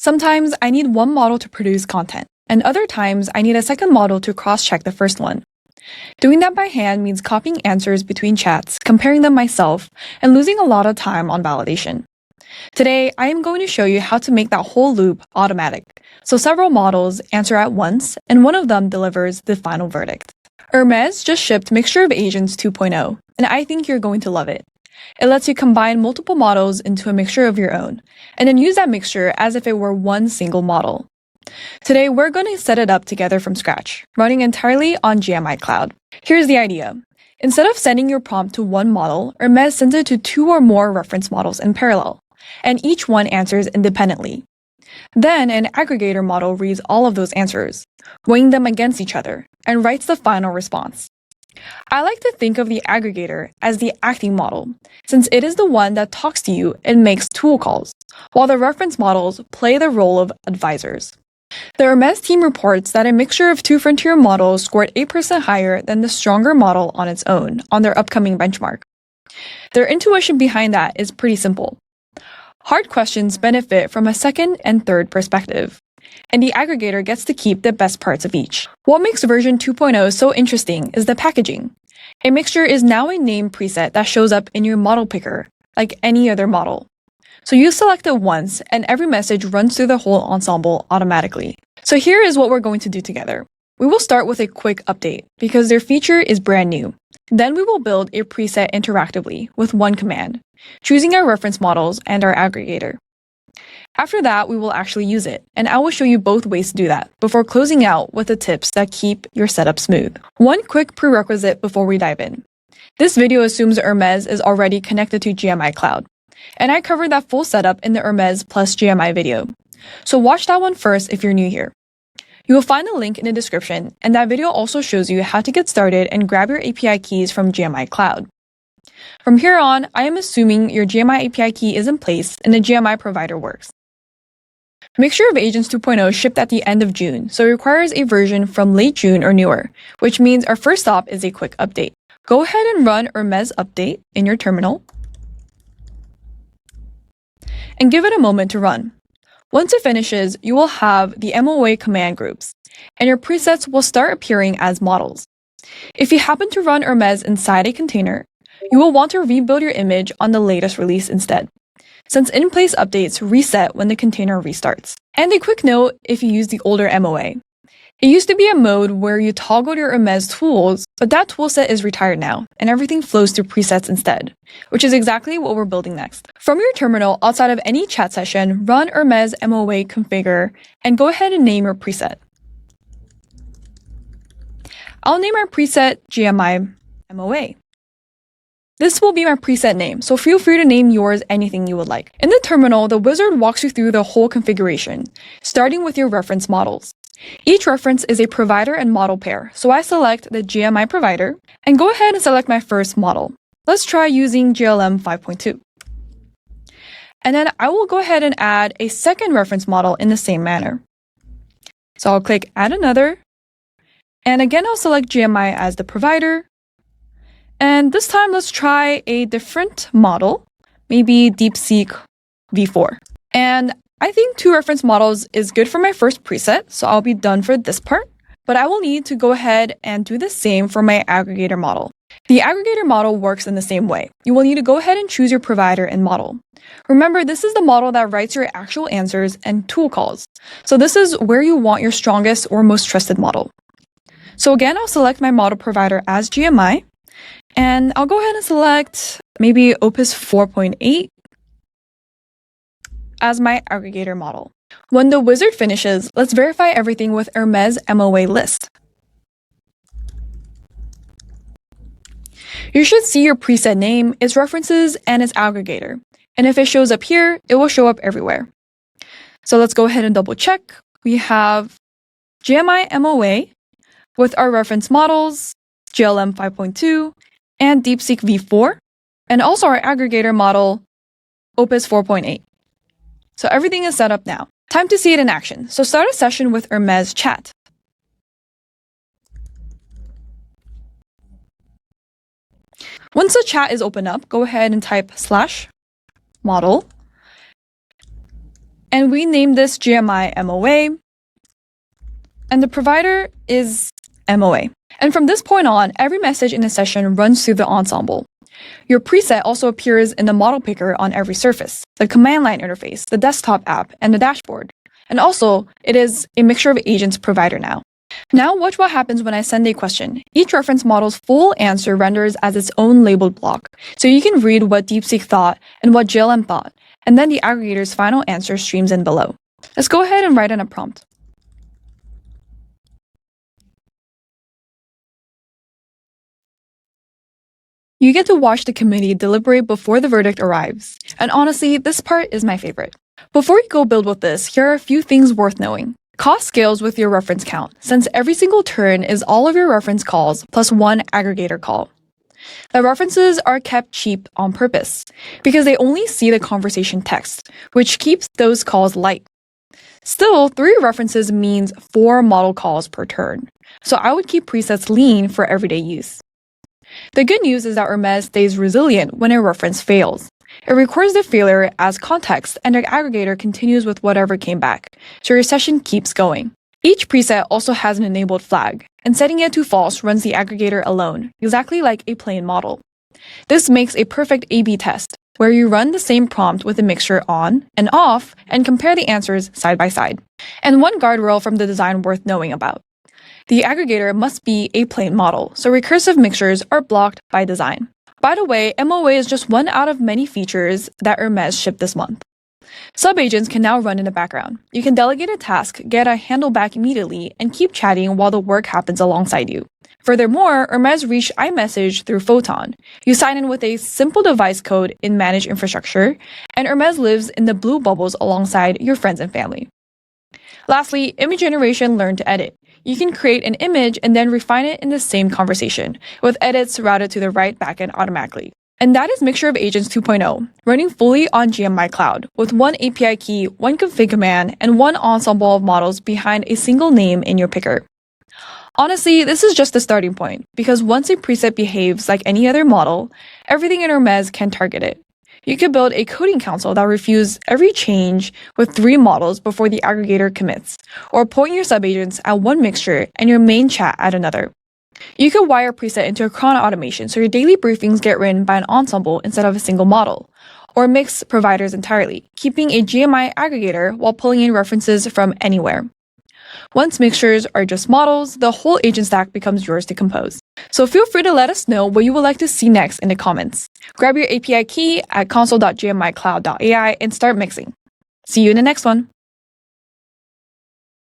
Sometimes I need one model to produce content, and other times I need a second model to cross-check the first one. Doing that by hand means copying answers between chats, comparing them myself, and losing a lot of time on validation. Today, I am going to show you how to make that whole loop automatic, so several models answer at once, and one of them delivers the final verdict. Hermes just shipped Mixture of Agents 2.0, and I think you're going to love it. It lets you combine multiple models into a mixture of your own, and then use that mixture as if it were one single model. Today, we're going to set it up together from scratch, running entirely on GMI Cloud. Here's the idea. Instead of sending your prompt to one model, Hermes sends it to 2 or more reference models in parallel, and each one answers independently. Then, an aggregator model reads all of those answers, weighing them against each other, and writes the final response. I like to think of the aggregator as the acting model, since it is the one that talks to you and makes tool calls, while the reference models play the role of advisors. The Hermes team reports that a mixture of 2 frontier models scored 8% higher than the stronger model on its own on their upcoming benchmark. Their intuition behind that is pretty simple. Hard questions benefit from a second and third perspective, and the aggregator gets to keep the best parts of each. What makes version 2.0 so interesting is the packaging. A mixture is now a name preset that shows up in your model picker, like any other model. So you select it once, and every message runs through the whole ensemble automatically. So here is what we're going to do together. We will start with a quick update, because their feature is brand new. Then we will build a preset interactively with one command, choosing our reference models and our aggregator. After that, we will actually use it, and I will show you both ways to do that before closing out with the tips that keep your setup smooth. One quick prerequisite before we dive in. This video assumes Hermes is already connected to GMI Cloud, and I covered that full setup in the Hermes plus GMI video. So watch that one first if you're new here. You will find the link in the description, and that video also shows you how to get started and grab your API keys from GMI Cloud. From here on, I am assuming your GMI API key is in place and the GMI provider works. Mixture of Agents 2.0 shipped at the end of June, so it requires a version from late June or newer, which means our first stop is a quick update. Go ahead and run Hermes update in your terminal, and give it a moment to run. Once it finishes, you will have the MOA command groups, and your presets will start appearing as models. If you happen to run Hermes inside a container, you will want to rebuild your image on the latest release instead, since in-place updates reset when the container restarts. And a quick note if you use the older MOA. It used to be a mode where you toggled your Hermes tools, but that toolset is retired now, and everything flows through presets instead, which is exactly what we're building next. From your terminal, outside of any chat session, run Hermes MOA configure, and go ahead and name your preset. I'll name our preset GMI MOA. This will be my preset name, so feel free to name yours anything you would like. In the terminal, the wizard walks you through the whole configuration, starting with your reference models. Each reference is a provider and model pair, so I select the GMI provider, and go ahead and select my first model. Let's try using GLM 5.2. And then I will go ahead and add a second reference model in the same manner. So I'll click Add Another, and again I'll select GMI as the provider. And this time, let's try a different model, maybe DeepSeek V4. And I think 2 reference models is good for my first preset, so I'll be done for this part. But I will need to go ahead and do the same for my aggregator model. The aggregator model works in the same way. You will need to go ahead and choose your provider and model. Remember, this is the model that writes your actual answers and tool calls. So this is where you want your strongest or most trusted model. So again, I'll select my model provider as GMI. And I'll go ahead and select maybe Opus 4.8 as my aggregator model. When the wizard finishes, let's verify everything with Hermes MOA list. You should see your preset name, its references, and its aggregator. And if it shows up here, it will show up everywhere. So let's go ahead and double check. We have GMI MOA with our reference models, GLM 5.2, and DeepSeek V4, and also our aggregator model, Opus 4.8. So everything is set up now. Time to see it in action. So start a session with Hermes chat. Once the chat is open up, go ahead and type /model And we name this GMI MOA, and the provider is MOA. And from this point on, every message in the session runs through the Ensemble. Your preset also appears in the model picker on every surface, the command line interface, the desktop app, and the dashboard. And also, it is a mixture of agents provider now. Now watch what happens when I send a question. Each reference model's full answer renders as its own labeled block, so you can read what DeepSeek thought and what JLM thought, and then the aggregator's final answer streams in below. Let's go ahead and write in a prompt. You get to watch the committee deliberate before the verdict arrives. And honestly, this part is my favorite. Before you go build with this, here are a few things worth knowing. Cost scales with your reference count, since every single turn is all of your reference calls plus one aggregator call. The references are kept cheap on purpose, because they only see the conversation text, which keeps those calls light. Still, 3 references means 4 model calls per turn, so I would keep presets lean for everyday use. The good news is that Hermes stays resilient when a reference fails. It records the failure as context and the aggregator continues with whatever came back, so your session keeps going. Each preset also has an enabled flag, and setting it to false runs the aggregator alone, exactly like a plain model. This makes a perfect A/B test, where you run the same prompt with a mixture on and off and compare the answers side by side. And one guardrail from the design worth knowing about. The aggregator must be a plain model, so recursive mixtures are blocked by design. By the way, MOA is just one out of many features that Hermes shipped this month. Subagents can now run in the background. You can delegate a task, get a handle back immediately, and keep chatting while the work happens alongside you. Furthermore, Hermes reached iMessage through Photon. You sign in with a simple device code in Managed Infrastructure, and Hermes lives in the blue bubbles alongside your friends and family. Lastly, image generation learn to edit. You can create an image and then refine it in the same conversation, with edits routed to the right backend automatically. And that is Mixture of Agents 2.0, running fully on GMI Cloud, with one API key, one config command, and one ensemble of models behind a single name in your picker. Honestly, this is just the starting point, because once a preset behaves like any other model, everything in Hermes can target it. You could build a coding console that reviews every change with 3 models before the aggregator commits, or point your subagents at one mixture and your main chat at another. You could wire preset into a cron automation so your daily briefings get written by an ensemble instead of a single model, or mix providers entirely, keeping a GMI aggregator while pulling in references from anywhere. Once mixtures are just models, the whole agent stack becomes yours to compose. So feel free to let us know what you would like to see next in the comments. Grab your API key at console.gmicloud.ai and start mixing. See you in the next one.